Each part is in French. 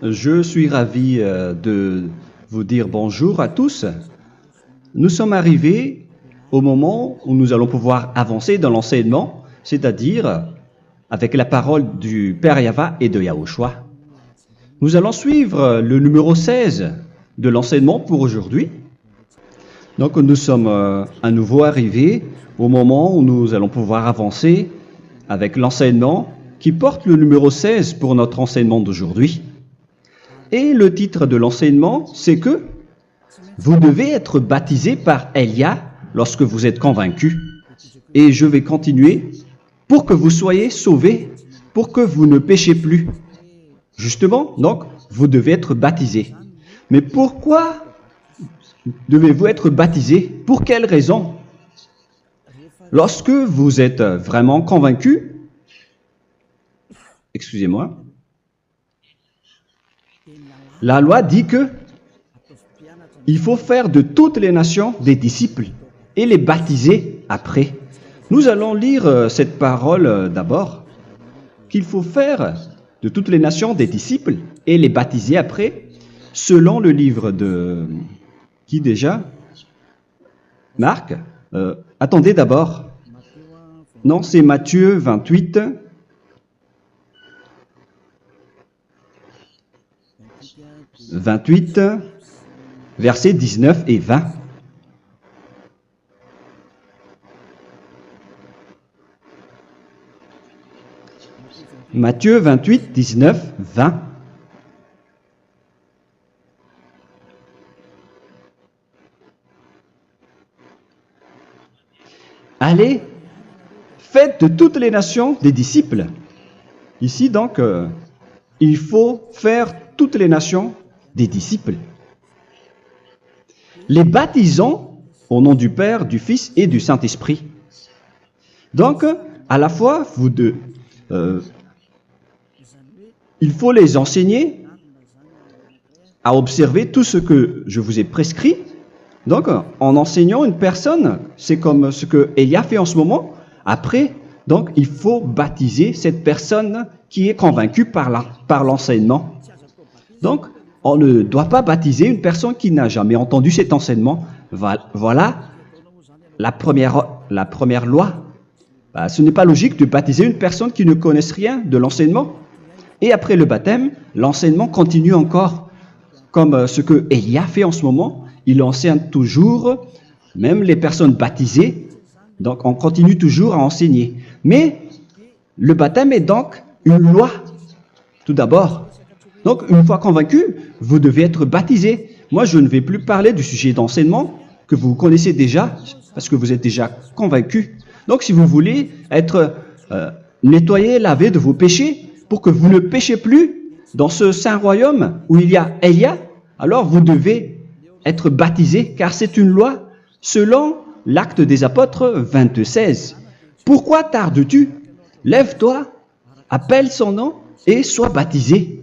Je suis ravi de vous dire bonjour à tous. Nous sommes arrivés au moment où nous allons pouvoir avancer dans l'enseignement, c'est-à-dire avec la parole du Père Yava et de Yahushua. Nous allons suivre le numéro 16 de l'enseignement pour aujourd'hui. Donc nous sommes à nouveau arrivés au moment où nous allons pouvoir avancer avec l'enseignement qui porte le numéro 16 pour notre enseignement d'aujourd'hui. Et le titre de l'enseignement, c'est que vous devez être baptisé par Elia lorsque vous êtes convaincu. Et je vais continuer pour que vous soyez sauvés, pour que vous ne péchez plus. Justement, donc, vous devez être baptisé. Mais pourquoi devez-vous être baptisé? Pour quelle raison? Lorsque vous êtes vraiment convaincu, excusez-moi, la loi dit que il faut faire de toutes les nations des disciples et les baptiser après. Nous allons lire cette parole d'abord, qu'il faut faire de toutes les nations des disciples et les baptiser après, selon le livre de... Qui déjà? Marc. Attendez d'abord. Non, c'est Matthieu 28. Versets 19 et 20. Matthieu 28, 19, 20. Allez, faites de toutes les nations des disciples. Ici donc, il faut faire toutes les nations des disciples. Les baptisons au nom du Père, du Fils et du Saint-Esprit. Donc, à la fois, il faut les enseigner à observer tout ce que je vous ai prescrit. Donc, en enseignant une personne, c'est comme ce que Elia fait en ce moment. Après, donc, il faut baptiser cette personne qui est convaincue par l'enseignement. Donc, on ne doit pas baptiser une personne qui n'a jamais entendu cet enseignement. Voilà la première loi. Ce n'est pas logique de baptiser une personne qui ne connaisse rien de l'enseignement. Et après le baptême, l'enseignement continue encore, comme ce que Elia fait en ce moment. Il enseigne toujours, même les personnes baptisées. Donc, on continue toujours à enseigner. Mais le baptême est donc une loi, tout d'abord. Donc, une fois convaincu, vous devez être baptisé. Moi, je ne vais plus parler du sujet d'enseignement que vous connaissez déjà, parce que vous êtes déjà convaincu. Donc, si vous voulez être nettoyé, lavé de vos péchés, pour que vous ne péchez plus dans ce saint royaume où il y a Elia, alors vous devez être baptisé, car c'est une loi selon l'Acte des Apôtres 26. Pourquoi tardes-tu? Lève-toi, appelle son nom et sois baptisé.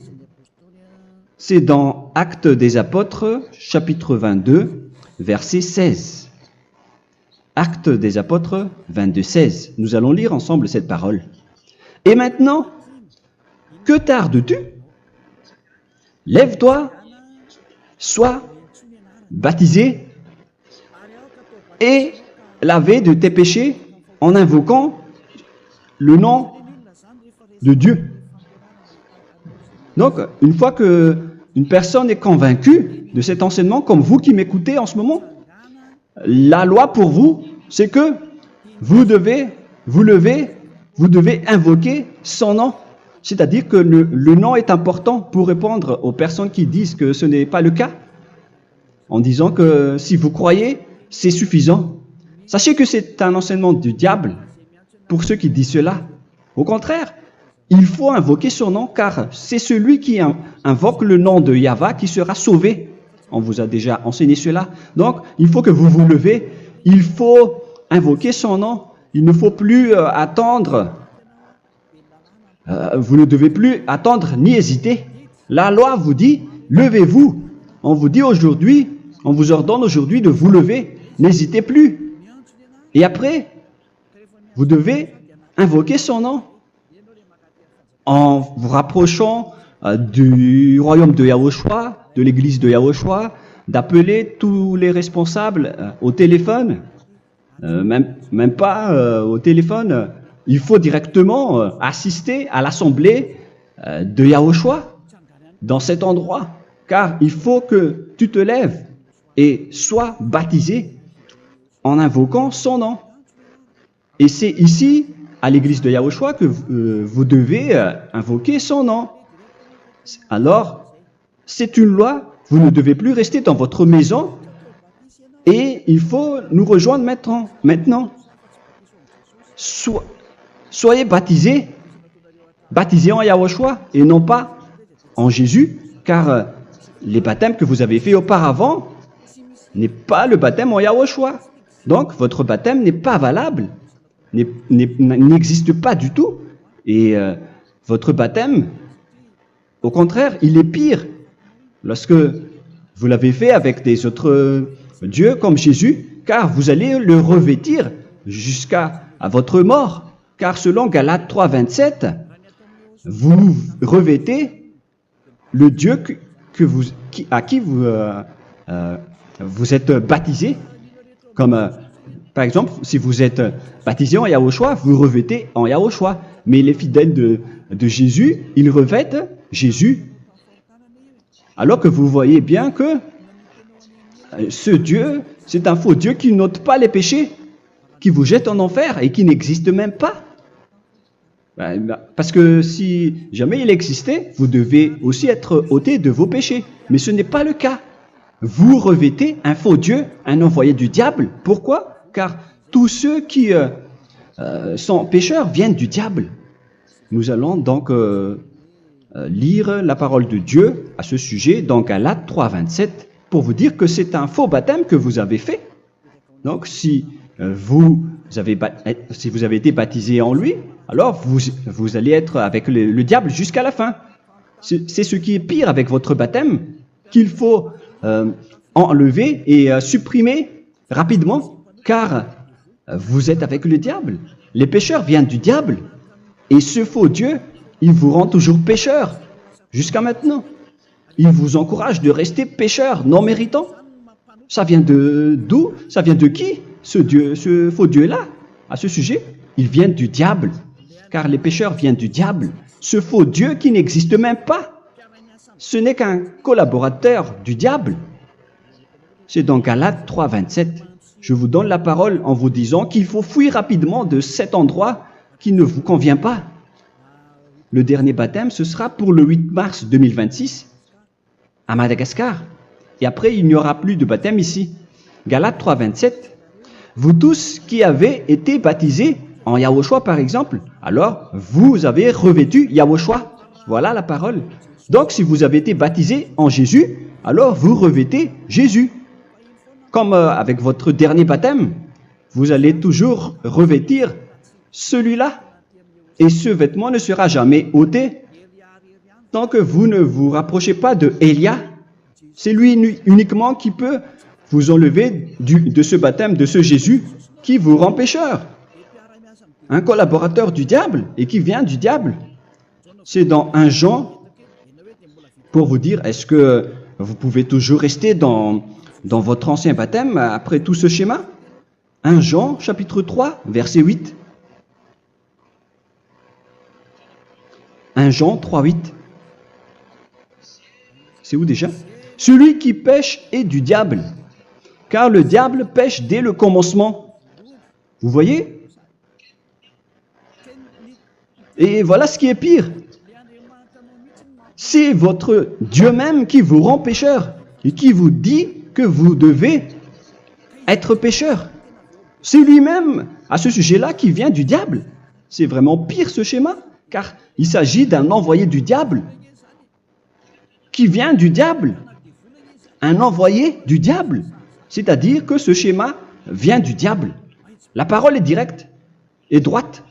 C'est dans Actes des Apôtres, chapitre 22, verset 16. Actes des Apôtres 22, 16. Nous allons lire ensemble cette parole. Et maintenant, que tardes-tu? Lève-toi, sois baptisé et lavé de tes péchés en invoquant le nom de Dieu. Donc, une fois qu'une personne est convaincue de cet enseignement, comme vous qui m'écoutez en ce moment, la loi pour vous, c'est que vous devez invoquer son nom. C'est-à-dire que le nom est important pour répondre aux personnes qui disent que ce n'est pas le cas, en disant que si vous croyez, c'est suffisant. Sachez que c'est un enseignement du diable pour ceux qui disent cela. Au contraire, il faut invoquer son nom, car c'est celui qui invoque le nom de Yahva qui sera sauvé. On vous a déjà enseigné cela. Donc, il faut que vous vous levez, il faut invoquer son nom. Il ne faut plus attendre. Vous ne devez plus attendre ni hésiter. La loi vous dit, levez-vous. On vous dit aujourd'hui, on vous ordonne aujourd'hui de vous lever. N'hésitez plus. Et après, vous devez invoquer son nom en vous rapprochant du royaume de Yahushua, de l'église de Yahushua, d'appeler tous les responsables au téléphone, même pas au téléphone. Il faut directement assister à l'assemblée de Yahushua dans cet endroit, car il faut que tu te lèves et sois baptisé en invoquant son nom. Et c'est ici, à l'église de Yahushua, que vous devez invoquer son nom. Alors, c'est une loi, vous ne devez plus rester dans votre maison et il faut nous rejoindre maintenant. Soyez baptisés en Yahushua et non pas en Jésus, car les baptêmes que vous avez faits auparavant n'est pas le baptême en Yahushua. Donc, votre baptême n'est pas valable, n'existe pas du tout. Et votre baptême, au contraire, il est pire lorsque vous l'avez fait avec des autres dieux comme Jésus, car vous allez le revêtir jusqu'à votre mort. Car selon Galates 3, 27, vous revêtez le Dieu à qui vous êtes baptisé. Comme par exemple, si vous êtes baptisé en Yahushua, vous revêtez en Yahushua. Mais les fidèles de Jésus, ils revêtent Jésus. Alors que vous voyez bien que ce Dieu, c'est un faux Dieu qui n'ôte pas les péchés, qui vous jette en enfer et qui n'existe même pas. Parce que si jamais il existait, vous devez aussi être ôté de vos péchés. Mais ce n'est pas le cas. Vous revêtez un faux Dieu, un envoyé du diable. Pourquoi? Car tous ceux qui sont pécheurs viennent du diable. Nous allons donc lire la parole de Dieu à ce sujet dans Galates 3, 27 pour vous dire que c'est un faux baptême que vous avez fait. Donc si vous avez été baptisé en lui, alors vous allez être avec le diable jusqu'à la fin. C'est ce qui est pire avec votre baptême qu'il faut enlever et supprimer rapidement, car vous êtes avec le diable. Les pécheurs viennent du diable, et ce faux Dieu, il vous rend toujours pécheur, jusqu'à maintenant. Il vous encourage de rester pécheur, non méritant. Ça vient d'où? Ça vient de qui, ce faux Dieu-là? À ce sujet, il vient du diable, car les pécheurs viennent du diable. Ce faux Dieu qui n'existe même pas, ce n'est qu'un collaborateur du diable. C'est dans Galates 3, 27. Je vous donne la parole en vous disant qu'il faut fuir rapidement de cet endroit qui ne vous convient pas. Le dernier baptême, ce sera pour le 8 mars 2026 à Madagascar. Et après, il n'y aura plus de baptême ici. Galates 3, 27. Vous tous qui avez été baptisés en Yahushua, par exemple, alors vous avez revêtu Yahushua. Voilà la parole. Donc, si vous avez été baptisé en Jésus, alors vous revêtez Jésus. Comme avec votre dernier baptême, vous allez toujours revêtir celui-là. Et ce vêtement ne sera jamais ôté tant que vous ne vous rapprochez pas de Élia. C'est lui uniquement qui peut vous enlever de ce baptême, de ce Jésus qui vous rend pécheur. Un collaborateur du diable et qui vient du diable. C'est dans 1 Jean, pour vous dire, est-ce que vous pouvez toujours rester dans votre ancien baptême après tout ce schéma? 1 Jean, chapitre 3, verset 8. 1 Jean 3, 8. C'est où déjà? Celui qui pêche est du diable, car le diable pêche dès le commencement. Vous voyez? Et voilà ce qui est pire. C'est votre Dieu même qui vous rend pécheur et qui vous dit que vous devez être pécheur. C'est lui-même, à ce sujet-là, qui vient du diable. C'est vraiment pire ce schéma, car il s'agit d'un envoyé du diable, qui vient du diable. Un envoyé du diable. C'est-à-dire que ce schéma vient du diable. La parole est directe et droite.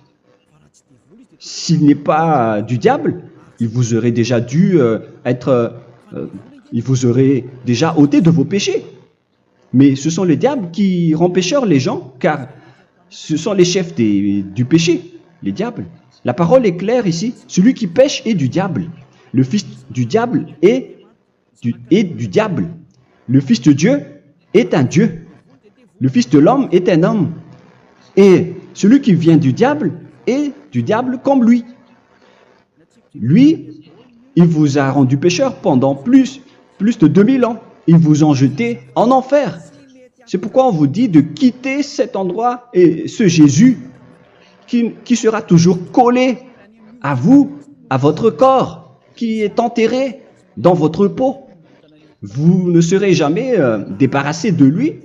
S'il n'est pas du diable, il vous aurait déjà dû il vous aurait déjà ôté de vos péchés. Mais ce sont les diables qui rendent pécheurs les gens, car ce sont les chefs du péché, les diables. La parole est claire ici, celui qui pêche est du diable. le fils du diable est du diable. Le fils de Dieu est un Dieu. Le fils de l'homme est un homme. Et celui qui vient du diable est du diable comme lui. Lui, il vous a rendu pécheur pendant plus de 2000 ans. Il vous a jeté en enfer. C'est pourquoi on vous dit de quitter cet endroit et ce Jésus qui sera toujours collé à vous, à votre corps, qui est enterré dans votre peau. Vous ne serez jamais débarrassé de lui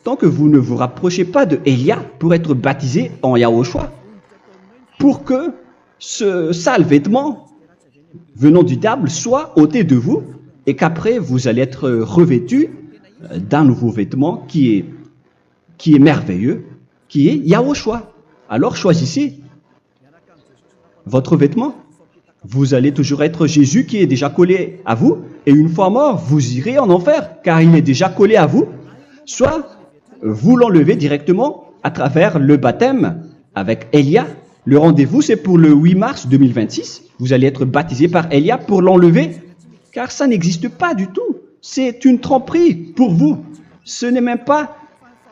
tant que vous ne vous rapprochez pas de Élia pour être baptisé en Yahushua, pour que ce sale vêtement venant du diable soit ôté de vous et qu'après vous allez être revêtu d'un nouveau vêtement qui est merveilleux, qui est Yahushua. Alors choisissez votre vêtement. Vous allez toujours être Jésus qui est déjà collé à vous, et une fois mort, vous irez en enfer, car il est déjà collé à vous. Soit vous l'enlevez directement à travers le baptême avec Élia. Le rendez-vous, c'est pour le 8 mars 2026. Vous allez être baptisé par Élia pour l'enlever, car ça n'existe pas du tout. C'est une tromperie pour vous. Ce n'est même pas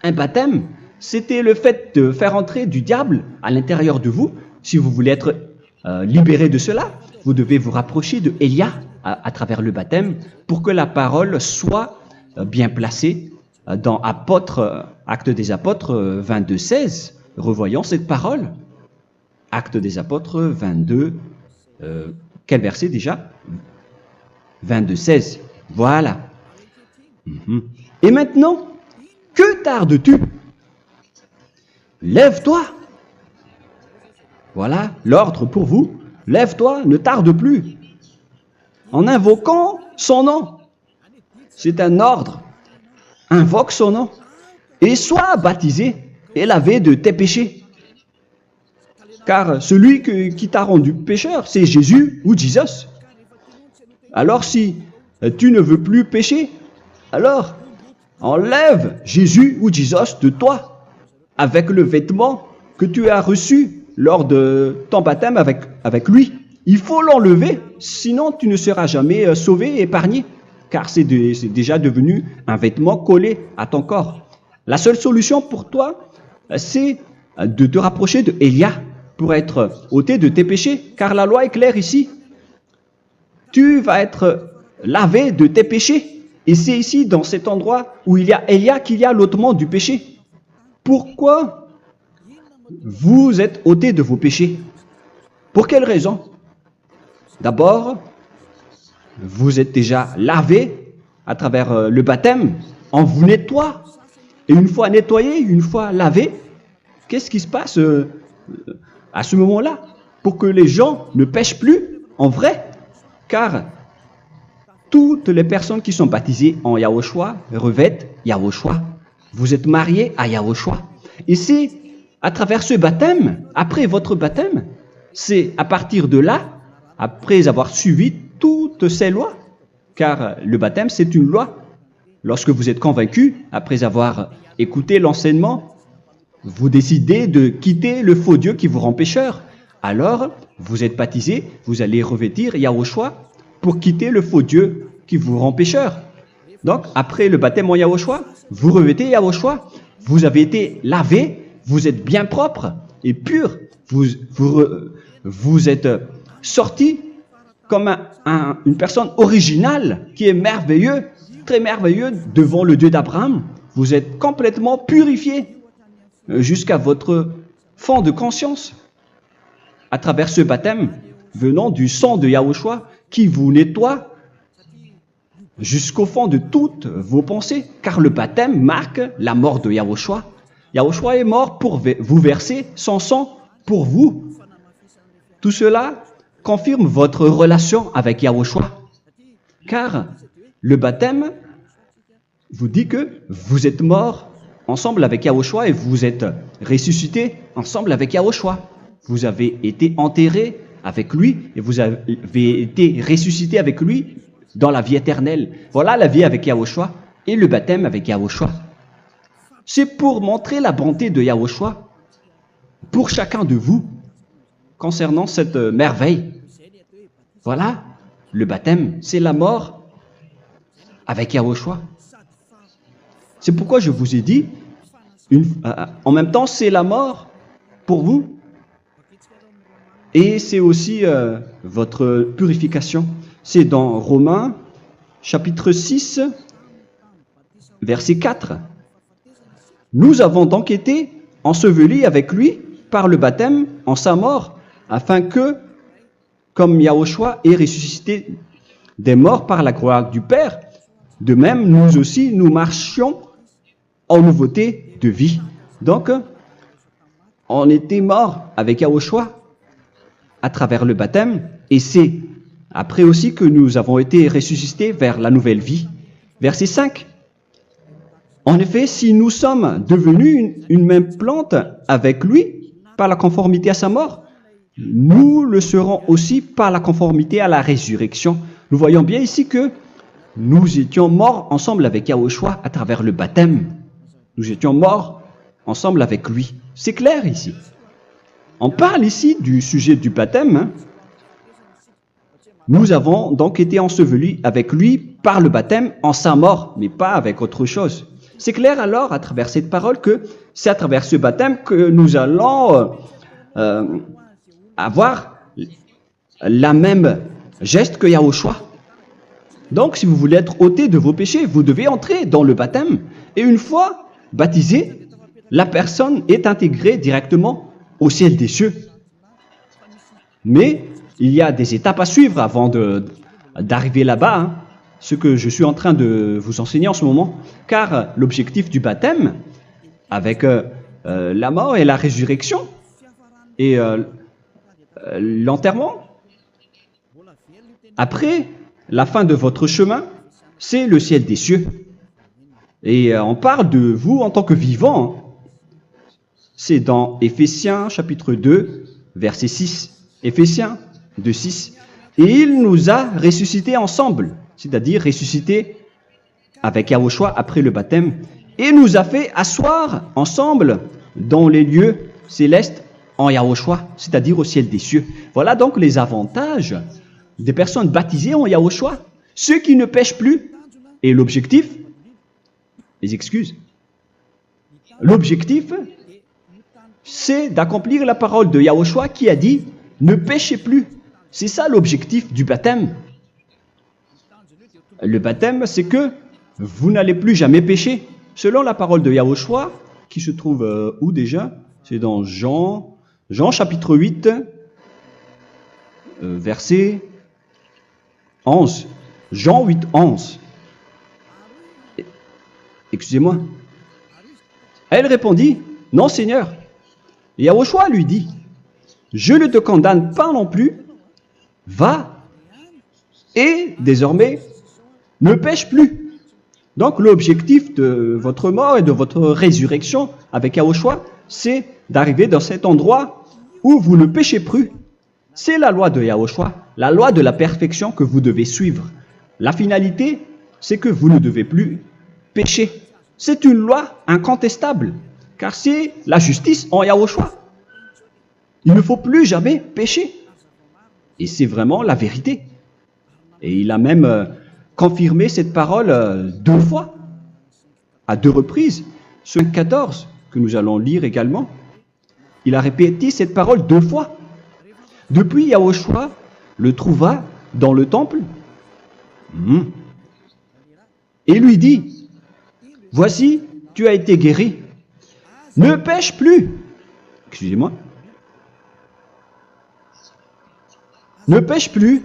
un baptême. C'était le fait de faire entrer du diable à l'intérieur de vous. Si vous voulez être libéré de cela, vous devez vous rapprocher de Élia à travers le baptême pour que la parole soit bien placée dans Actes des Apôtres 22:16. Revoyons cette parole. Actes des Apôtres 22, quel verset déjà? 22:16. Voilà. Et maintenant, que tardes-tu? Lève-toi. Voilà l'ordre pour vous. Lève-toi, ne tarde plus. En invoquant son nom. C'est un ordre. Invoque son nom. Et sois baptisé et lavé de tes péchés. Car celui qui t'a rendu pécheur, c'est Jésus ou Jesus. Alors si tu ne veux plus pécher, alors enlève Jésus ou Jesus de toi avec le vêtement que tu as reçu lors de ton baptême avec lui. Il faut l'enlever, sinon tu ne seras jamais sauvé et épargné, car c'est déjà devenu un vêtement collé à ton corps. La seule solution pour toi, c'est de te rapprocher de Élia pour être ôté de tes péchés, car la loi est claire ici. Tu vas être lavé de tes péchés, et c'est ici, dans cet endroit où il y a Élia, qu'il y a l'ôtement du péché. Pourquoi vous êtes ôtés de vos péchés? Pour quelle raison? D'abord, vous êtes déjà lavé à travers le baptême. On vous nettoie. Et une fois nettoyé, une fois lavé, qu'est-ce qui se passe à ce moment-là? Pour que les gens ne pêchent plus en vrai. Car toutes les personnes qui sont baptisées en Yahushua revêtent Yahushua. Vous êtes mariés à Yahushua. Et c'est à travers ce baptême, après votre baptême, c'est à partir de là, après avoir suivi toutes ces lois, car le baptême c'est une loi. Lorsque vous êtes convaincu, après avoir écouté l'enseignement, vous décidez de quitter le faux Dieu qui vous rend pécheur. Alors, vous êtes baptisé, vous allez revêtir Yahushua pour quitter le faux Dieu qui vous rend pécheur. Donc, après le baptême en Yahushua, vous revêtez Yahushua. Vous avez été lavé, vous êtes bien propre et pur. Vous êtes sorti comme une personne originale qui est merveilleux, très merveilleux devant le Dieu d'Abraham. Vous êtes complètement purifié jusqu'à votre fond de conscience à travers ce baptême venant du sang de Yahushua qui vous nettoie jusqu'au fond de toutes vos pensées, car le baptême marque la mort de Yahushua. Yahushua est mort pour vous verser son sang pour vous. Tout cela confirme votre relation avec Yahushua, car le baptême vous dit que vous êtes mort ensemble avec Yahushua et vous êtes ressuscité ensemble avec Yahushua. Vous avez été enterré avec lui et vous avez été ressuscité avec lui dans la vie éternelle. Voilà la vie avec Yahushua et le baptême avec Yahushua. C'est pour montrer la bonté de Yahushua pour chacun de vous concernant cette merveille. Voilà le baptême, c'est la mort avec Yahushua. C'est pourquoi je vous ai dit, en même temps, c'est la mort pour vous. Et c'est aussi votre purification. C'est dans Romains, chapitre 6, verset 4. Nous avons donc été ensevelis avec lui par le baptême en sa mort, afin que, comme Yahushua est ressuscité des morts par la gloire du Père, de même, nous aussi, nous marchions en nouveauté de vie. Donc, on était morts avec Yahushua à travers le baptême, et c'est après aussi que nous avons été ressuscités vers la nouvelle vie. Verset 5. En effet, si nous sommes devenus une même plante avec lui par la conformité à sa mort, nous le serons aussi par la conformité à la résurrection. Nous voyons bien ici que nous étions morts ensemble avec Yahushua à travers le baptême. Nous étions morts ensemble avec lui. C'est clair ici. On parle ici du sujet du baptême. Nous avons donc été ensevelis avec lui par le baptême en sa mort, mais pas avec autre chose. C'est clair alors à travers cette parole que c'est à travers ce baptême que nous allons avoir la même geste que Yahushua. Donc si vous voulez être ôté de vos péchés, vous devez entrer dans le baptême. Et une fois baptisé, la personne est intégrée directement au ciel des cieux. Mais il y a des étapes à suivre avant d'arriver là-bas, ce que je suis en train de vous enseigner en ce moment, car l'objectif du baptême, avec la mort et la résurrection, et l'enterrement, après la fin de votre chemin, c'est le ciel des cieux. Et on parle de vous en tant que vivant. C'est dans Éphésiens chapitre 2, verset 6. Éphésiens 2, 6. Et il nous a ressuscités ensemble, c'est-à-dire ressuscités avec Yahushua après le baptême, et nous a fait asseoir ensemble dans les lieux célestes en Yahushua, c'est-à-dire au ciel des cieux. Voilà donc les avantages des personnes baptisées en Yahushua, ceux qui ne pêchent plus. Et l'objectif, les excuses, l'objectif, c'est d'accomplir la parole de Yahushua qui a dit « Ne péchez plus ». C'est ça l'objectif du baptême. Le baptême, c'est que vous n'allez plus jamais pécher. Selon la parole de Yahushua, qui se trouve où déjà? C'est dans Jean chapitre 8, verset 11. Jean 8, 11. Excusez-moi. Elle répondit, « Non, Seigneur. » Et Yahushua lui dit, « Je ne te condamne pas non plus. Va et désormais ne pêche plus. » Donc l'objectif de votre mort et de votre résurrection avec Yahushua, c'est d'arriver dans cet endroit où vous ne péchez plus. C'est la loi de Yahushua, la loi de la perfection que vous devez suivre. La finalité, c'est que vous ne devez plus pécher. C'est une loi incontestable, car c'est la justice en Yahushua. Il ne faut plus jamais pécher. Et c'est vraiment la vérité. Et il a même confirmé cette parole 2 fois, à 2 reprises. Ce 14 que nous allons lire également, il a répété cette parole 2 fois. Depuis, Yahushua le trouva dans le temple et lui dit, « Voici, tu as été guéri. Ne pêche plus. » Excusez-moi. Ne pêche plus,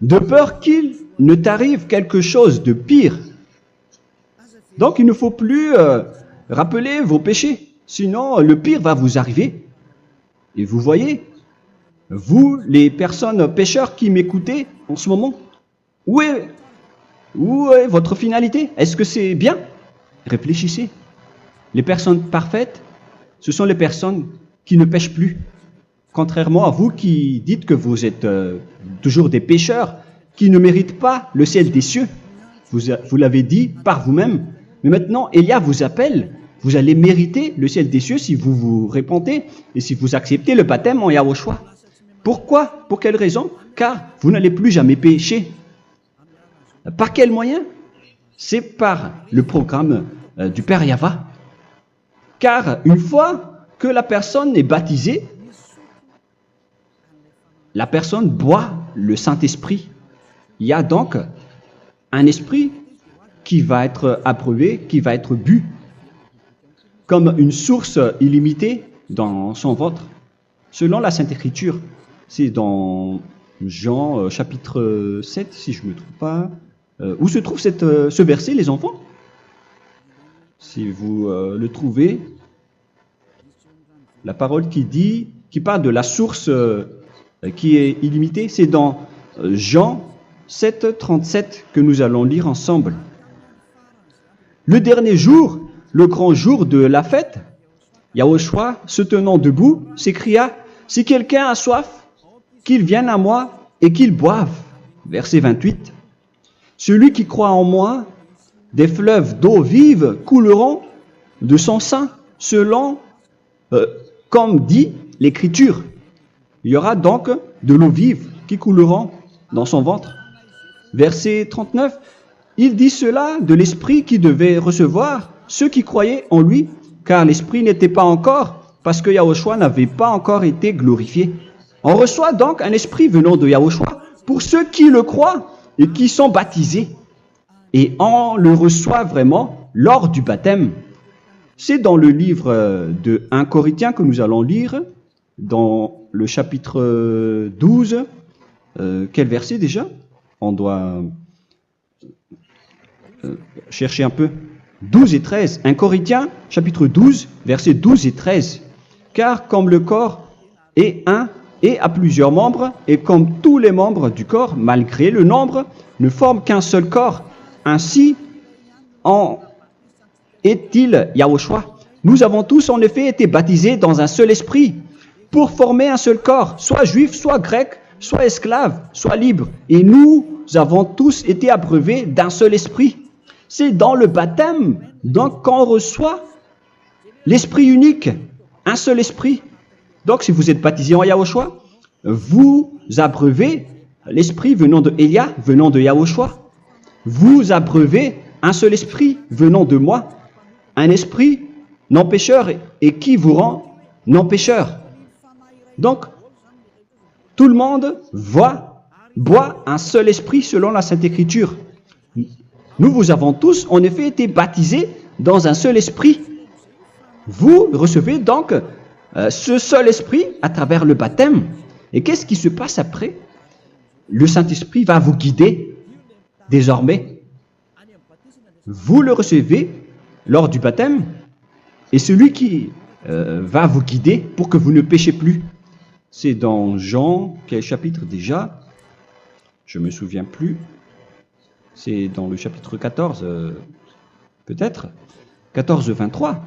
de peur qu'il ne t'arrive quelque chose de pire. Donc, il ne faut plus rappeler vos péchés, sinon le pire va vous arriver. Et vous voyez, vous, les personnes pécheurs qui m'écoutez en ce moment, où est votre finalité? Est-ce que c'est bien? Réfléchissez. Les personnes parfaites, ce sont les personnes qui ne pêchent plus. Contrairement à vous qui dites que vous êtes toujours des pécheurs, qui ne méritent pas le ciel des cieux. Vous l'avez dit par vous-même. Mais maintenant, Élia vous appelle. Vous allez mériter le ciel des cieux si vous vous repentez et si vous acceptez le baptême en Yahushua. Pourquoi? Pour quelle raison? car vous n'allez plus jamais pécher. Par quel moyen? C'est par le programme du Père Yahva. Car une fois que la personne est baptisée, la personne boit le Saint-Esprit. Il y a donc un esprit qui va être approuvé, qui va être bu, comme une source illimitée dans son ventre, selon la Sainte Écriture. C'est dans Jean chapitre 7, si je ne me trompe pas. Où se trouve ce verset, les enfants? Si vous le trouvez, la parole qui parle de la source qui est illimitée, c'est dans Jean 7, 37 que nous allons lire ensemble. Le dernier jour, le grand jour de la fête, Yahushua, se tenant debout, s'écria, « Si quelqu'un a soif, qu'il vienne à moi et qu'il boive. » Verset 28. « Celui qui croit en moi, des fleuves d'eau vive couleront de son sein, selon, comme dit l'Écriture. » Il y aura donc de l'eau vive qui couleront dans son ventre. Verset 39. Il dit cela de l'Esprit qui devait recevoir ceux qui croyaient en lui, car l'Esprit n'était pas encore, parce que Yahushua n'avait pas encore été glorifié. On reçoit donc un Esprit venant de Yahushua pour ceux qui le croient et qui sont baptisés. Et on le reçoit vraiment lors du baptême. C'est dans le livre de 1 Corinthiens que nous allons lire, dans le chapitre 12. Quel verset déjà? On doit chercher un peu. 12 et 13. 1 Corinthiens, chapitre 12, versets 12 et 13. Car comme le corps est un et a plusieurs membres, et comme tous les membres du corps, malgré le nombre, ne forment qu'un seul corps, ainsi en est-il Yahushua. Nous avons tous en effet été baptisés dans un seul esprit, pour former un seul corps, soit juif, soit grec, soit esclave, soit libre. Et nous avons tous été abreuvés d'un seul esprit. C'est dans le baptême, donc, qu'on reçoit l'esprit unique, un seul esprit. Donc, si vous êtes baptisé en Yahushua, vous abreuvez l'esprit venant de Elia, venant de Yahushua. Vous abreuvez un seul esprit venant de moi, un esprit non pécheur et qui vous rend non pécheur. Donc, tout le monde boit un seul esprit selon la Sainte Écriture. Nous vous avons tous en effet été baptisés dans un seul esprit. Vous recevez donc ce seul esprit à travers le baptême. Et qu'est-ce qui se passe après? Le Saint-Esprit va vous guider désormais. Vous le recevez lors du baptême et celui qui va vous guider pour que vous ne péchez plus. C'est dans Jean, quel chapitre déjà? Je ne me souviens plus. C'est dans le chapitre 14, peut-être. 14, 23.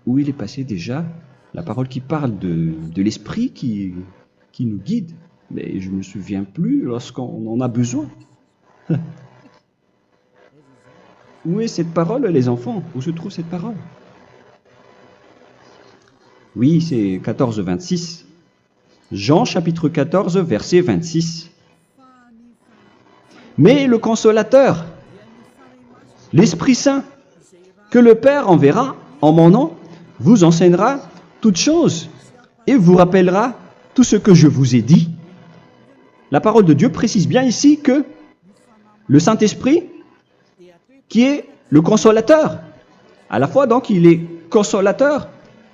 Où il est passé déjà? La parole qui parle de l'esprit qui nous guide. Mais je ne me souviens plus lorsqu'on en a besoin. Où est cette parole, les enfants? Où se trouve cette parole? Oui, c'est 14, 26. Jean chapitre 14, verset 26. Mais le consolateur, l'Esprit Saint, que le Père enverra en mon nom, vous enseignera toutes choses et vous rappellera tout ce que je vous ai dit. La parole de Dieu précise bien ici que le Saint-Esprit, qui est le consolateur, à la fois donc il est consolateur,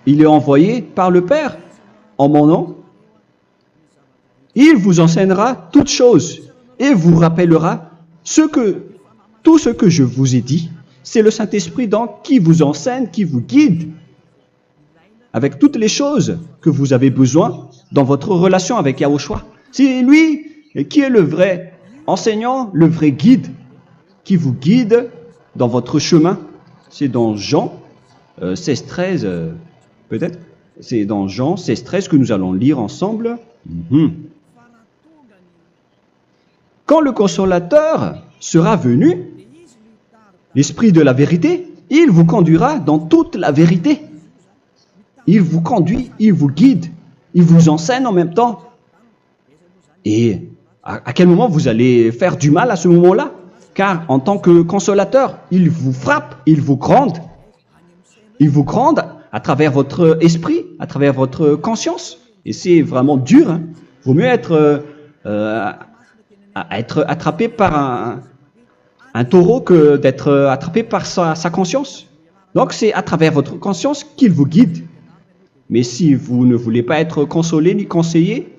il est envoyé par le Père en mon nom, il vous enseignera toutes choses et vous rappellera tout ce que je vous ai dit. C'est le Saint-Esprit donc qui vous enseigne, qui vous guide avec toutes les choses que vous avez besoin dans votre relation avec Yahushua. C'est lui qui est le vrai enseignant, le vrai guide, qui vous guide dans votre chemin. C'est dans Jean 16, 13, peut-être. C'est dans Jean 16, 13 que nous allons lire ensemble. Quand le consolateur sera venu, l'Esprit de la vérité, il vous conduira dans toute la vérité. Il vous conduit, il vous guide, il vous enseigne en même temps. Et à quel moment vous allez faire du mal à ce moment-là? Car en tant que consolateur, il vous frappe, il vous gronde. Il vous gronde à travers votre esprit, à travers votre conscience. Et c'est vraiment dur. Hein. Il vaut mieux être attrapé par un taureau que d'être attrapé par sa conscience. Donc c'est à travers votre conscience qu'il vous guide. Mais si vous ne voulez pas être consolé ni conseillé,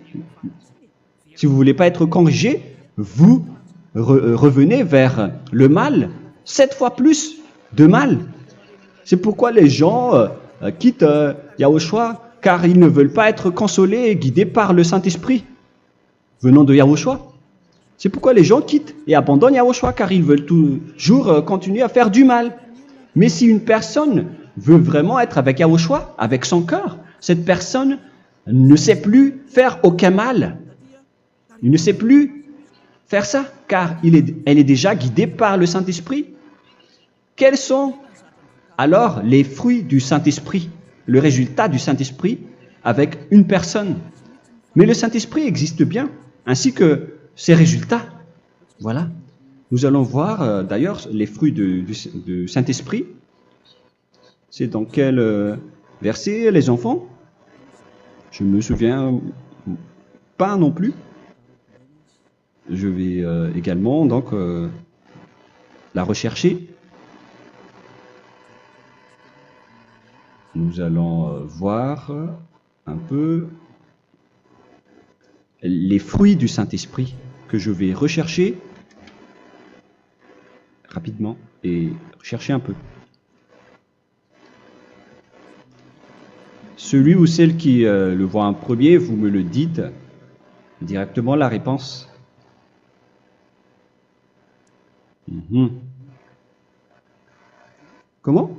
si vous ne voulez pas être corrigé, vous revenez vers le mal, 7 fois plus de mal. C'est pourquoi les gens quittent Yahushua, car ils ne veulent pas être consolés et guidés par le Saint-Esprit venant de Yahushua. C'est pourquoi les gens quittent et abandonnent Yahushua, car ils veulent toujours continuer à faire du mal. Mais si une personne veut vraiment être avec Yahushua, avec son cœur, cette personne ne sait plus faire aucun mal. Il ne sait plus faire ça, car elle est déjà guidée par le Saint-Esprit. Quels sont alors les fruits du Saint-Esprit, le résultat du Saint-Esprit avec une personne? Mais le Saint-Esprit existe bien, ainsi que ses résultats. Voilà. Nous allons voir d'ailleurs les fruits du Saint-Esprit. C'est dans quel verset, les enfants? Je ne me souviens pas non plus. Je vais également donc la rechercher. Nous allons voir un peu les fruits du Saint-Esprit que je vais rechercher rapidement et rechercher un peu. Celui ou celle qui le voit en premier, vous me le dites directement la réponse. Comment?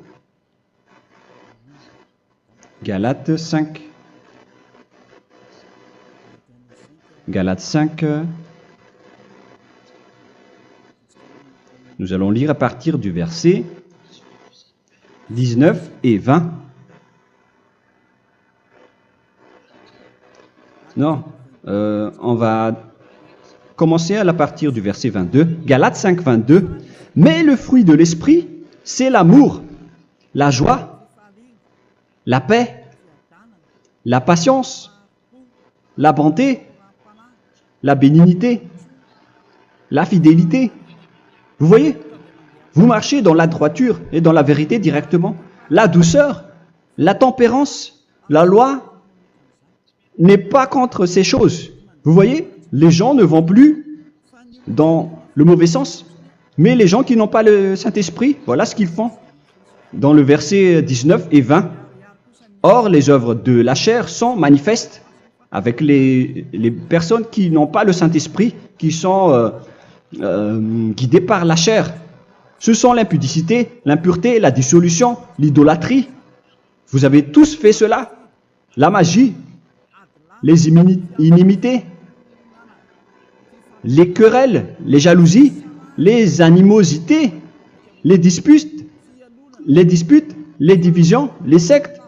Galates 5. Galates 5. Nous allons lire à partir du verset 19 et 20. Non, on va commencer à partir du verset 22. Galates 5, 22. Mais le fruit de l'esprit, c'est l'amour, la joie, la paix, la patience, la bonté, la bénignité, la fidélité. Vous voyez, vous marchez dans la droiture et dans la vérité directement. La douceur, la tempérance, la loi n'est pas contre ces choses. Vous voyez, les gens ne vont plus dans le mauvais sens. Mais les gens qui n'ont pas le Saint-Esprit, voilà ce qu'ils font. Dans le verset 19 et 20. Or, les œuvres de la chair sont manifestes avec les personnes qui n'ont pas le Saint-Esprit, qui sont guidées par la chair. Ce sont l'impudicité, l'impureté, la dissolution, l'idolâtrie. Vous avez tous fait cela. La magie, les inimités, les querelles, les jalousies, les animosités, les disputes, les divisions, les sectes.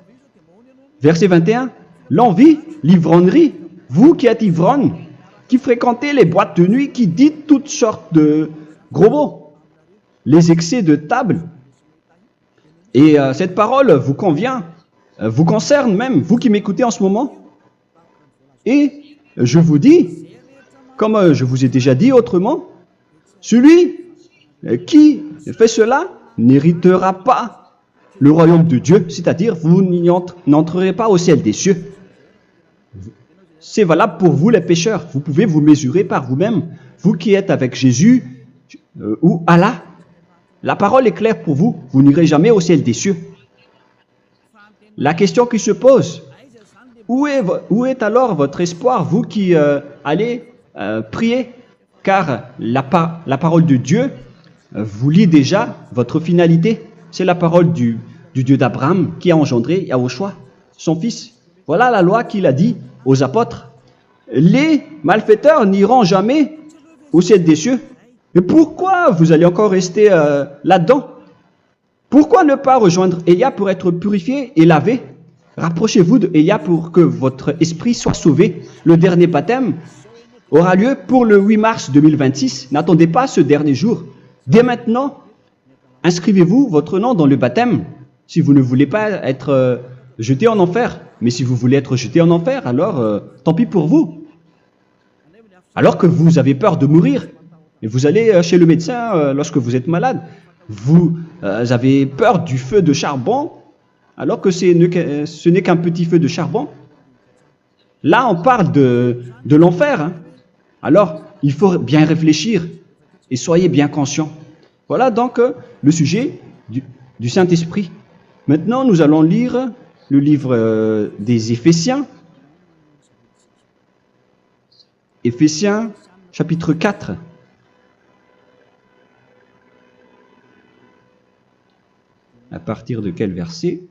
Verset 21, l'envie, l'ivrognerie, vous qui êtes ivrognes, qui fréquentez les boîtes de nuit, qui dites toutes sortes de gros mots, les excès de table. Et cette parole vous convient, vous concerne même, vous qui m'écoutez en ce moment. Et je vous dis, comme je vous ai déjà dit autrement, celui qui fait cela n'héritera pas le royaume de Dieu, c'est-à-dire vous n'entrerez pas au ciel des cieux. C'est valable pour vous les pécheurs. Vous pouvez vous mesurer par vous-même, vous qui êtes avec Jésus ou Allah. La parole est claire pour vous, vous n'irez jamais au ciel des cieux. La question qui se pose, où est alors votre espoir, vous qui allez prier? Car la parole de Dieu vous lit déjà votre finalité. C'est la parole du Dieu d'Abraham qui a engendré Yahushua, son fils. Voilà la loi qu'il a dit aux apôtres. Les malfaiteurs n'iront jamais au ciel des cieux. Mais pourquoi vous allez encore rester là-dedans? Pourquoi ne pas rejoindre Élia pour être purifié et lavé? Rapprochez-vous de Élia pour que votre esprit soit sauvé. Le dernier baptême aura lieu pour le 8 mars 2026. N'attendez pas ce dernier jour. Dès maintenant, inscrivez-vous votre nom dans le baptême si vous ne voulez pas être jeté en enfer. Mais si vous voulez être jeté en enfer, alors tant pis pour vous. Alors que vous avez peur de mourir, et vous allez chez le médecin lorsque vous êtes malade, vous avez peur du feu de charbon, alors que ce n'est qu'un petit feu de charbon. Là, on parle de l'enfer. Hein. Alors, il faut bien réfléchir et soyez bien conscients. Voilà donc le sujet du Saint-Esprit. Maintenant, nous allons lire le livre des Éphésiens. Éphésiens, chapitre 4. À partir de quel verset?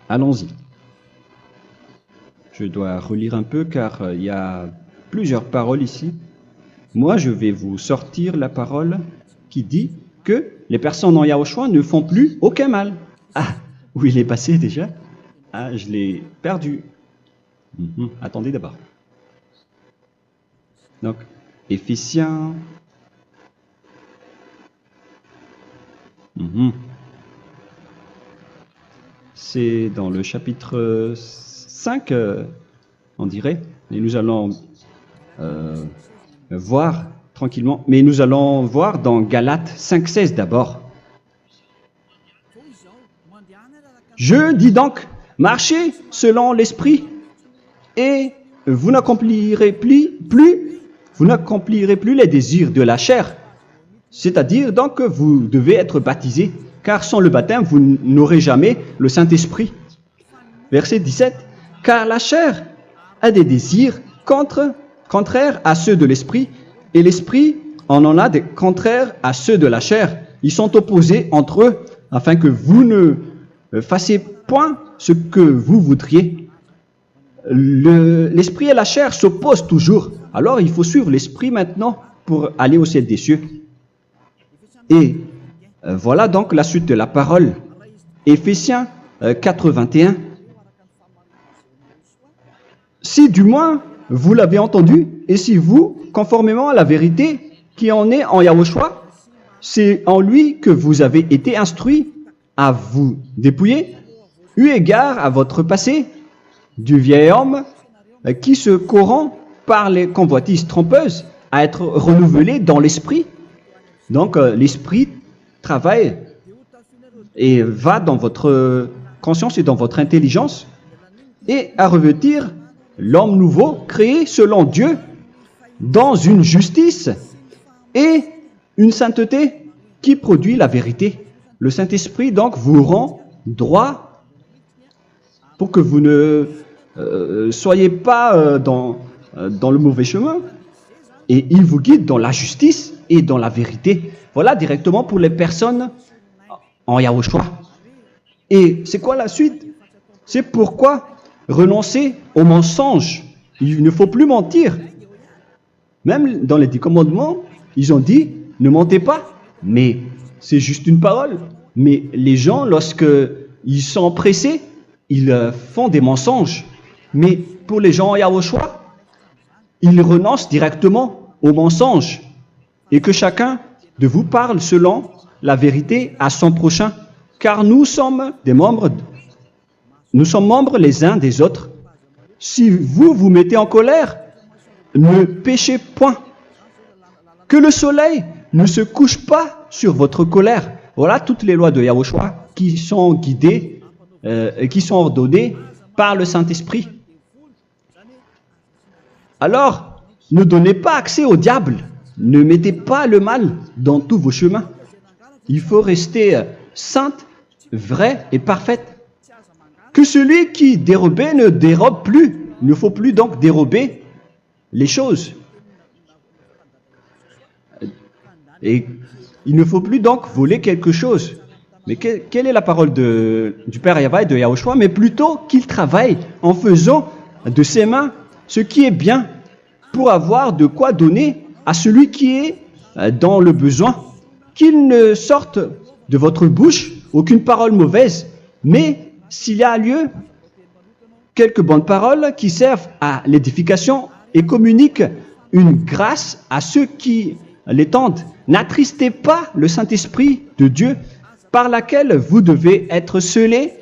Allons-y. Je dois relire un peu car il y a plusieurs paroles ici. Moi, je vais vous sortir la parole qui dit que les personnes en Yahushua ne font plus aucun mal. Ah, où il est passé déjà? Ah, je l'ai perdu. Attendez d'abord. Donc, Éphésiens. C'est dans le chapitre 5, on dirait. Et nous allons voir tranquillement. Mais nous allons voir dans Galates 5,16 d'abord. Je dis donc, marchez selon l'esprit et vous n'accomplirez plus les désirs de la chair. C'est-à-dire donc que vous devez être baptisé, car sans le baptême, vous n'aurez jamais le Saint-Esprit. Verset 17. Car la chair a des désirs contraires à ceux de l'esprit, et l'esprit en a des contraires à ceux de la chair. Ils sont opposés entre eux, afin que vous ne fassiez point ce que vous voudriez. L'esprit et la chair s'opposent toujours. Alors il faut suivre l'esprit maintenant pour aller au ciel des cieux. Et voilà donc la suite de la parole. Éphésiens 4:21. Si du moins vous l'avez entendu, et si vous, conformément à la vérité qui en est en Yahushua, c'est en lui que vous avez été instruits à vous dépouiller, eu égard à votre passé, du vieil homme qui se corrompt par les convoitises trompeuses, à être renouvelé dans l'esprit. Donc l'esprit travaille et va dans votre conscience et dans votre intelligence et à revêtir l'homme nouveau créé selon Dieu dans une justice et une sainteté qui produit la vérité. Le Saint-Esprit donc vous rend droit pour que vous ne soyez pas dans le mauvais chemin et il vous guide dans la justice et dans la vérité. Voilà directement pour les personnes en Yahushua. Et c'est quoi la suite? C'est pourquoi renoncer au mensonge. Il ne faut plus mentir. Même dans les 10 commandements, ils ont dit ne mentez pas. Mais c'est juste une parole. Mais les gens, lorsqu'ils sont pressés, ils font des mensonges. Mais pour les gens en Yahushua, ils renoncent directement au mensonge. Et que chacun de vous parle selon la vérité à son prochain. Car nous sommes membres les uns des autres. Si vous vous mettez en colère, ne péchez point. Que le soleil ne se couche pas sur votre colère. Voilà toutes les lois de Yahushua qui sont guidées, qui sont ordonnées par le Saint-Esprit. Alors, ne donnez pas accès au diable. Ne mettez pas le mal dans tous vos chemins. Il faut rester sainte, vraie et parfaite. Que celui qui dérobait ne dérobe plus. Il ne faut plus donc dérober les choses. Et il ne faut plus donc voler quelque chose. Mais quelle est la parole du Père Yahweh et de Yahushua? Mais plutôt qu'il travaille en faisant de ses mains ce qui est bien pour avoir de quoi donner à celui qui est dans le besoin. Qu'il ne sorte de votre bouche aucune parole mauvaise, mais s'il y a lieu, quelques bonnes paroles qui servent à l'édification et communiquent une grâce à ceux qui l'étendent. N'attristez pas le Saint-Esprit de Dieu par laquelle vous devez être scellés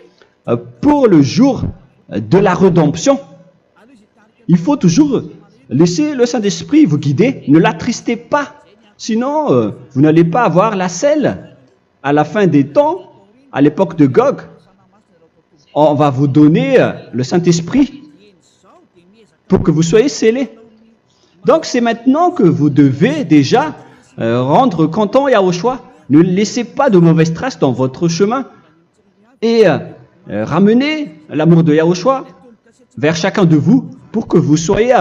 pour le jour de la rédemption. Il faut toujours laisser le Saint-Esprit vous guider, ne l'attristez pas, sinon vous n'allez pas avoir la selle. À la fin des temps, à l'époque de Gog, on va vous donner le Saint-Esprit pour que vous soyez scellés. Donc c'est maintenant que vous devez déjà rendre content Yahushua. Ne laissez pas de mauvaises traces dans votre chemin et ramenez l'amour de Yahushua vers chacun de vous pour que vous soyez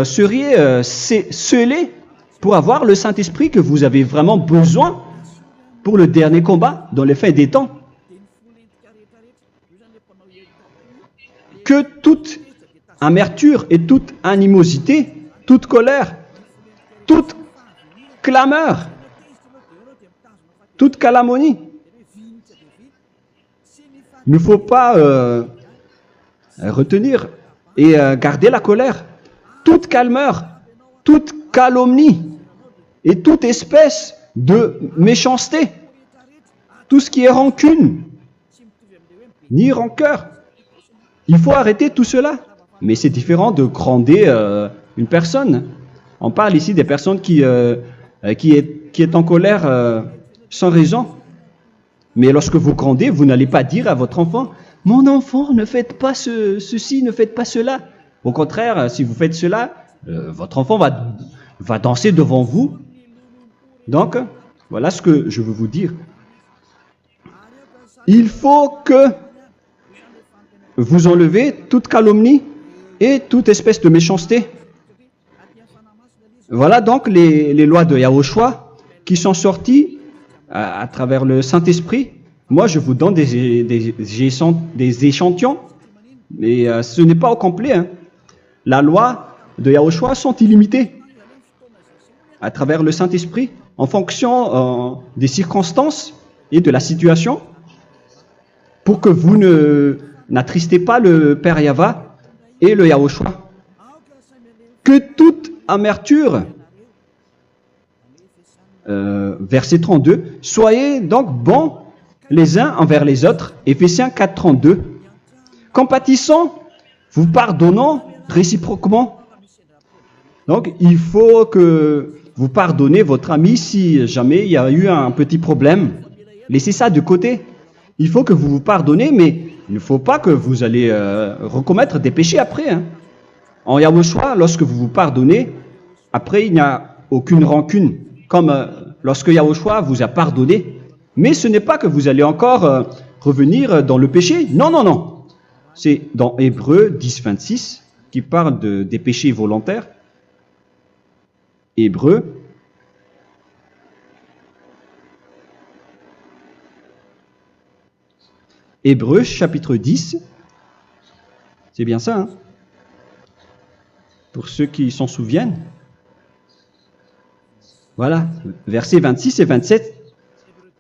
seriez scellés pour avoir le Saint-Esprit que vous avez vraiment besoin pour le dernier combat dans les fins des temps. Que toute amertume et toute animosité, toute colère, toute clameur, toute calomnie, il ne faut pas retenir et garder la colère. Toute calmeur, toute calomnie et toute espèce de méchanceté, tout ce qui est rancune, ni rancœur. Il faut arrêter tout cela. Mais c'est différent de gronder une personne. On parle ici des personnes qui est en colère sans raison. Mais lorsque vous grondez, vous n'allez pas dire à votre enfant, « Mon enfant, ne faites pas ceci, ne faites pas cela. » Au contraire, si vous faites cela, votre enfant va danser devant vous. Donc, voilà ce que je veux vous dire. Il faut que vous enlevez toute calomnie et toute espèce de méchanceté. Voilà donc les lois de Yahushua qui sont sorties à travers le Saint-Esprit. Moi, je vous donne des échantillons, mais ce n'est pas au complet. Hein. La loi de Yahushua sont illimitées à travers le Saint-Esprit en fonction des circonstances et de la situation pour que vous n'attristez pas le Père Yahva et le Yahushua. Que toute amertume, verset 32, soyez donc bons les uns envers les autres, Éphésiens 4, 32, compatissant, vous pardonnant réciproquement. Donc, il faut que vous pardonnez votre ami si jamais il y a eu un petit problème. Laissez ça de côté. Il faut que vous vous pardonnez, mais il ne faut pas que vous allez recommettre des péchés après. Hein. En Yahushua, lorsque vous vous pardonnez, après il n'y a aucune rancune, comme lorsque Yahushua vous a pardonné. Mais ce n'est pas que vous allez encore revenir dans le péché. Non, non, non. C'est dans Hébreux 10, 26 qui parle des péchés volontaires. Hébreux. Hébreux chapitre 10. C'est bien ça, hein? Pour ceux qui s'en souviennent. Voilà, versets 26 et 27.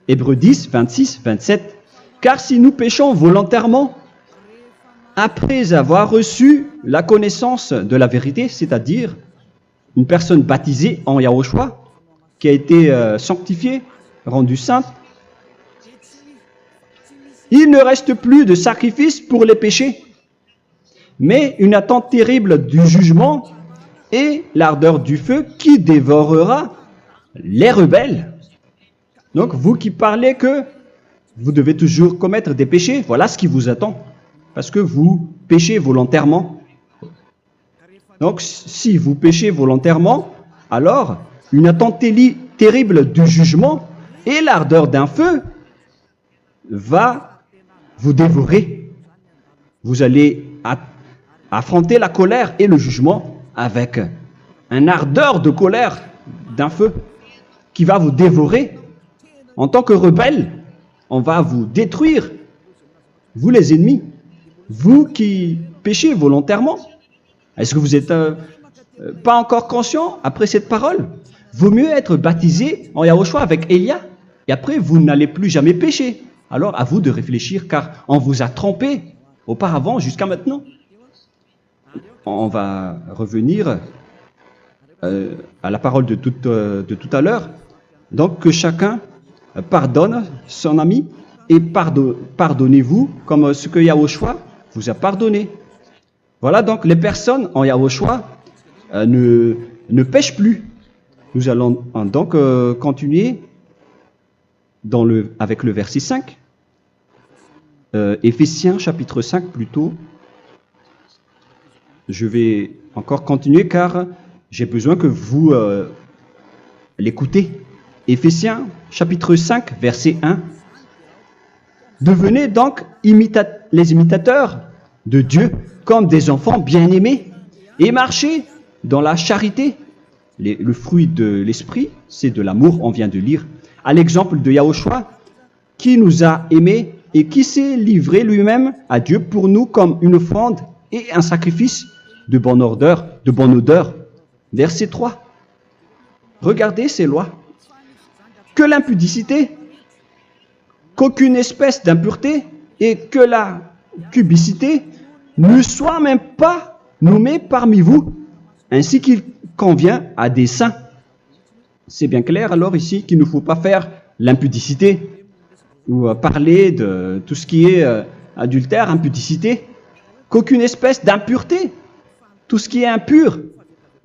Hébreux 10, 26, 27. Car si nous péchons volontairement, après avoir reçu la connaissance de la vérité, c'est-à-dire une personne baptisée en Yahushua, qui a été sanctifiée, rendue sainte, il ne reste plus de sacrifice pour les péchés, mais une attente terrible du jugement et l'ardeur du feu qui dévorera les rebelles. Donc, vous qui parlez que vous devez toujours commettre des péchés, voilà ce qui vous attend, parce que vous péchez volontairement. Donc, si vous péchez volontairement, alors une attente terrible du jugement et l'ardeur d'un feu va vous dévorer. Vous allez affronter la colère et le jugement avec une ardeur de colère d'un feu qui va vous dévorer. En tant que rebelle, on va vous détruire, vous les ennemis, vous qui péchez volontairement. Est-ce que vous n'êtes pas encore conscient après cette parole? Vaut mieux être baptisé en Yahushua avec Elia, et après vous n'allez plus jamais pécher. Alors à vous de réfléchir, car on vous a trompé auparavant jusqu'à maintenant. On va revenir à la parole de tout à l'heure. Donc que chacun pardonne son ami et pardonnez-vous comme ce que Yahushua vous a pardonné. Voilà donc les personnes en Yahushua ne pêchent plus. Nous allons donc continuer avec le verset 5. Éphésiens chapitre 5 plutôt. Je vais encore continuer car j'ai besoin que vous l'écoutez. Éphésiens chapitre 5 verset 1. Devenez donc les imitateurs de Dieu comme des enfants bien-aimés et marchez dans la charité. Le fruit de l'esprit, c'est de l'amour, on vient de lire, à l'exemple de Yahushua qui nous a aimés et qui s'est livré lui-même à Dieu pour nous comme une offrande et un sacrifice de bonne odeur. Verset 3. Regardez ces lois. Que l'impudicité, qu'aucune espèce d'impureté et que la cubicité ne soient même pas nommés parmi vous, ainsi qu'il convient à des saints. C'est bien clair alors ici qu'il ne faut pas faire l'impudicité ou parler de tout ce qui est adultère, impudicité, qu'aucune espèce d'impureté, tout ce qui est impur,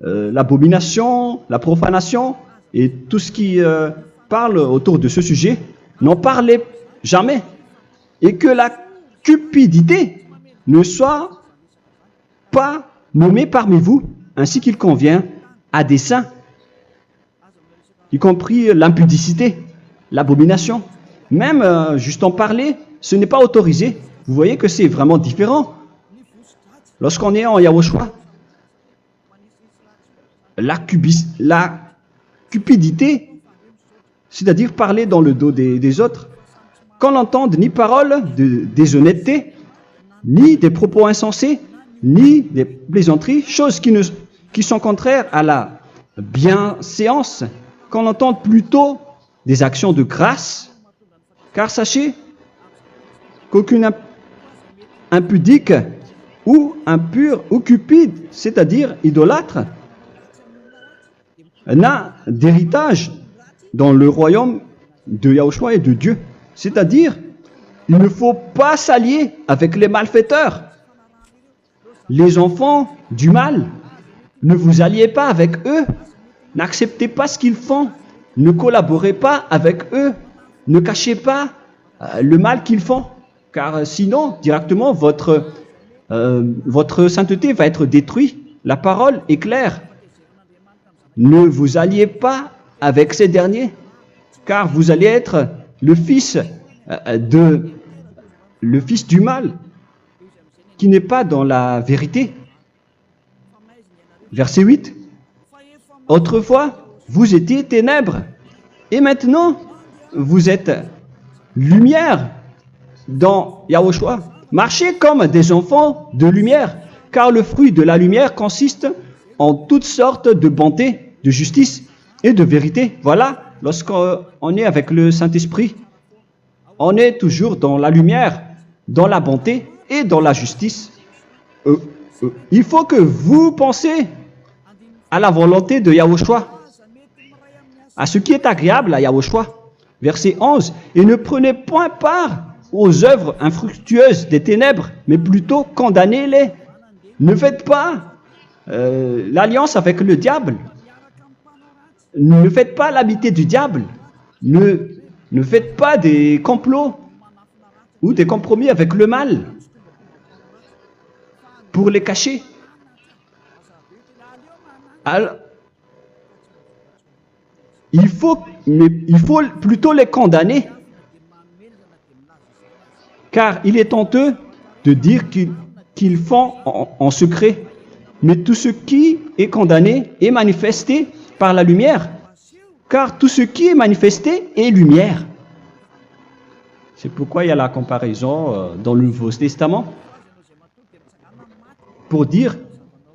l'abomination, la profanation et tout ce qui parle autour de ce sujet, n'en parlez jamais. Et que la cupidité ne soit pas nommée parmi vous, ainsi qu'il convient à des saints, y compris l'impudicité, l'abomination. Même juste en parler, ce n'est pas autorisé. Vous voyez que c'est vraiment différent. Lorsqu'on est en Yahushua, la cupidité, c'est-à-dire parler dans le dos des autres, qu'on n'entende ni parole de déshonnêteté, ni des propos insensés, ni des plaisanteries, choses qui sont contraires à la bienséance, qu'on entende plutôt des actions de grâce, car sachez qu'aucune impudique ou impure ou cupide, c'est-à-dire idolâtre, n'a d'héritage dans le royaume de Yahushua et de Dieu. C'est-à-dire, il ne faut pas s'allier avec les malfaiteurs. Les enfants du mal, ne vous alliez pas avec eux. N'acceptez pas ce qu'ils font. Ne collaborez pas avec eux. Ne cachez pas le mal qu'ils font. Car sinon, directement, votre sainteté va être détruite. La parole est claire. Ne vous alliez pas avec ces derniers, car vous allez être le fils du mal, qui n'est pas dans la vérité. Verset 8. Autrefois, vous étiez ténèbres, et maintenant, vous êtes lumière dans Yahushua. Marchez comme des enfants de lumière, car le fruit de la lumière consiste en toutes sortes de bonté, de justice et de vérité. Voilà, lorsqu'on est avec le Saint-Esprit, on est toujours dans la lumière, dans la bonté et dans la justice. Il faut que vous pensiez à la volonté de Yahushua, à ce qui est agréable à Yahushua. Verset 11. Et ne prenez point part aux œuvres infructueuses des ténèbres, mais plutôt condamnez-les. Ne faites pas l'alliance avec le diable. Ne faites pas l'amitié du diable. Ne faites pas des complots ou des compromis avec le mal pour les cacher. Alors, il faut plutôt les condamner, car il est honteux de dire qu'ils font en secret. Mais tout ce qui est condamné est manifesté par la lumière, car tout ce qui est manifesté est lumière. C'est pourquoi il y a la comparaison dans le Nouveau Testament pour dire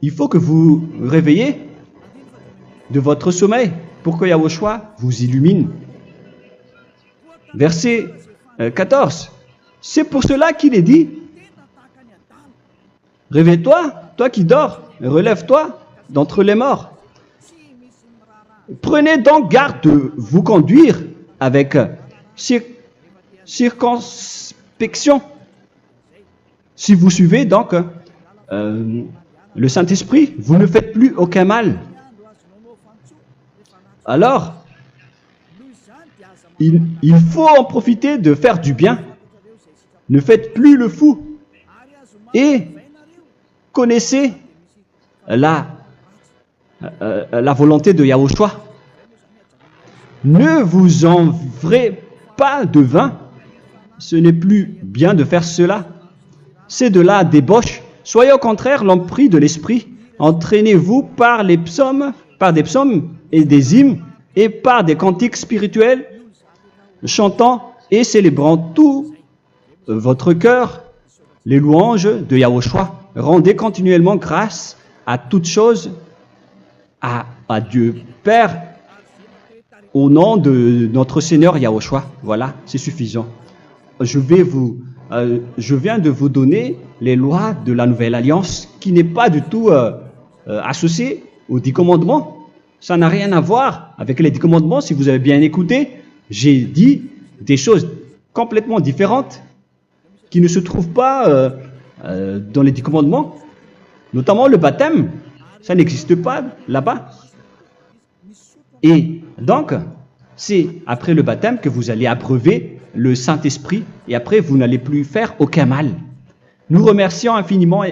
il faut que vous réveillez de votre sommeil pour que Yahushua vous illumine. Verset 14. C'est pour cela qu'il est dit réveille-toi, toi qui dors, relève-toi d'entre les morts. Prenez donc garde de vous conduire avec circonspection. Si vous suivez donc le Saint-Esprit, vous ne faites plus aucun mal. Alors, il faut en profiter de faire du bien. Ne faites plus le fou. Et connaissez la volonté de Yahushua. Ne vous envrez pas de vin. Ce n'est plus bien de faire cela. C'est de la débauche. Soyez au contraire l'empris de l'esprit. Entraînez-vous par des psaumes et des hymnes et par des cantiques spirituels, chantant et célébrant tout votre cœur les louanges de Yahushua. Rendez continuellement grâce à toutes choses à Dieu Père au nom de notre Seigneur Yahushua. Voilà, c'est suffisant. Je viens de vous donner les lois de la Nouvelle Alliance qui n'est pas du tout associée aux 10 commandements. Ça n'a rien à voir avec les 10 commandements. Si vous avez bien écouté, j'ai dit des choses complètement différentes qui ne se trouvent pas dans les 10 commandements. Notamment le baptême, ça n'existe pas là-bas. Et donc, c'est après le baptême que vous allez abreuver le Saint-Esprit et après vous n'allez plus faire aucun mal. Nous remercions infiniment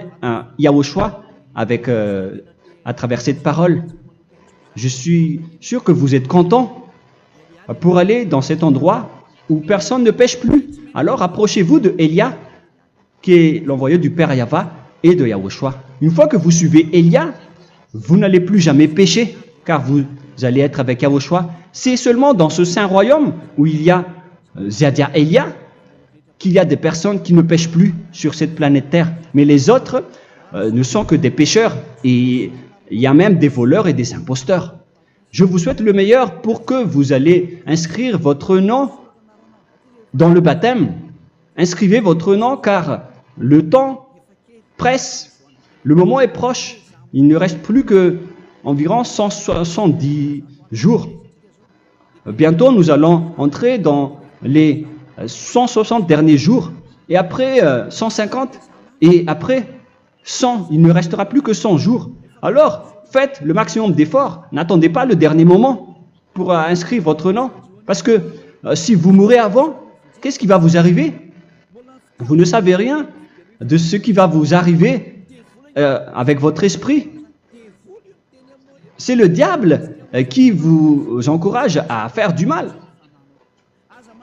Yahushua à travers cette parole. Je suis sûr que vous êtes contents pour aller dans cet endroit où personne ne pêche plus. Alors approchez-vous de Élia, qui est l'envoyé du Père Yahva et de Yahushua. Une fois que vous suivez Élia, vous n'allez plus jamais pécher, car vous allez être avec Yahushua. C'est seulement dans ce saint royaume où il y a Ziadia Elia qu'il y a des personnes qui ne pêchent plus sur cette planète Terre. Mais les autres ne sont que des pécheurs et il y a même des voleurs et des imposteurs. Je vous souhaite le meilleur pour que vous allez inscrire votre nom dans le baptême. Inscrivez votre nom car le temps presse, le moment est proche. Il ne reste plus que environ 170 jours. Bientôt, nous allons entrer dans les 160 derniers jours et après 150 et après 100. Il ne restera plus que 100 jours. Alors, faites le maximum d'efforts. N'attendez pas le dernier moment pour inscrire votre nom. Parce que si vous mourrez avant, qu'est-ce qui va vous arriver? Vous ne savez rien de ce qui va vous arriver avec votre esprit. C'est le diable qui vous encourage à faire du mal.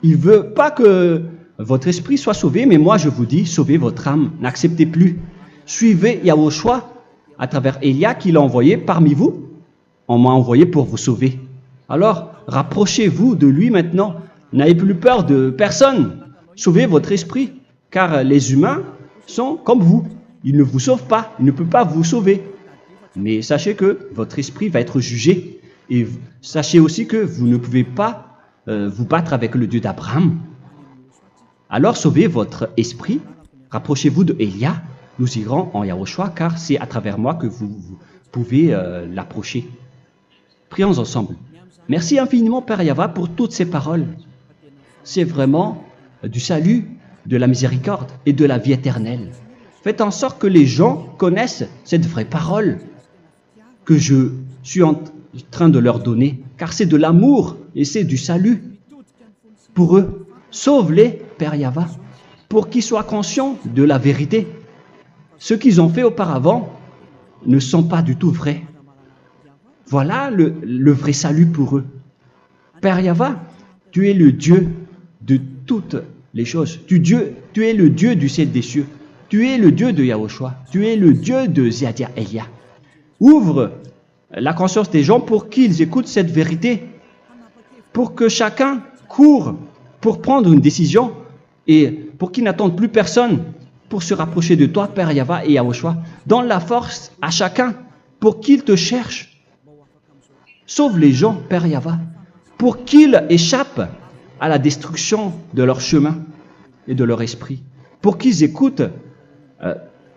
Il ne veut pas que votre esprit soit sauvé, mais moi je vous dis, sauvez votre âme. N'acceptez plus. Suivez Yahushua à travers Élia qu'il a envoyé parmi vous. On m'a envoyé pour vous sauver. Alors, rapprochez-vous de lui maintenant. N'ayez plus peur de personne. Sauvez votre esprit, car les humains sont comme vous. Ils ne vous sauvent pas, ils ne peuvent pas vous sauver. Mais sachez que votre esprit va être jugé. Et sachez aussi que vous ne pouvez pas vous battre avec le Dieu d'Abraham. Alors sauvez votre esprit, rapprochez-vous de Élia. Nous irons en Yahushua, car c'est à travers moi que vous pouvez l'approcher. Prions ensemble. Merci infiniment, Père Yahva, pour toutes ces paroles. C'est vraiment du salut, de la miséricorde et de la vie éternelle. Faites en sorte que les gens connaissent cette vraie parole que je suis en train de leur donner, car c'est de l'amour et c'est du salut pour eux. Sauve-les, Père Yahva, pour qu'ils soient conscients de la vérité. Ce qu'ils ont fait auparavant ne sont pas du tout vrais. Voilà le vrai salut pour eux. Père Yahva, tu es le Dieu de toutes les choses. Tu es le Dieu du ciel des cieux. Tu es le Dieu de Yahushua. Tu es le Dieu de Ziadia Elia. Ouvre la conscience des gens pour qu'ils écoutent cette vérité, pour que chacun court pour prendre une décision et pour qu'ils n'attendent plus personne pour se rapprocher de toi, Père Yahweh et Yahushua. Donne la force à chacun pour qu'ils te cherchent. Sauve les gens, Père Yahweh, pour qu'ils échappent à la destruction de leur chemin et de leur esprit, pour qu'ils écoutent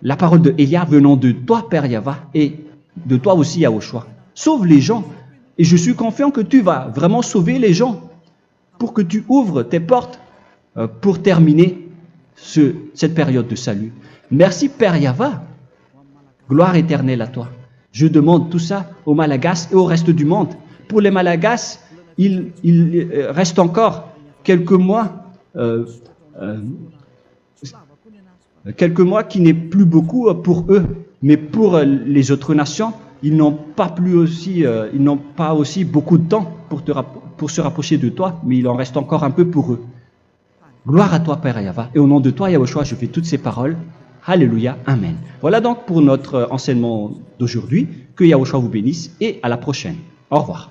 la parole de Élia venant de toi, Père Yahweh, et de toi aussi, Yahushua. Sauve les gens, et je suis confiant que tu vas vraiment sauver les gens, pour que tu ouvres tes portes pour terminer cette période de salut. Merci, Père Yahweh. Gloire éternelle à toi. Je demande tout ça aux Malagasy et au reste du monde. Pour les Malagasy, il reste encore quelques mois qui n'est plus beaucoup pour eux, mais pour les autres nations, ils n'ont pas aussi beaucoup de temps pour se rapprocher de toi, mais il en reste encore un peu pour eux. Gloire à toi, Père Yahweh, et au nom de toi, Yahushua, je fais toutes ces paroles. Alléluia, Amen. Voilà donc pour notre enseignement d'aujourd'hui. Que Yahushua vous bénisse et à la prochaine. Au revoir.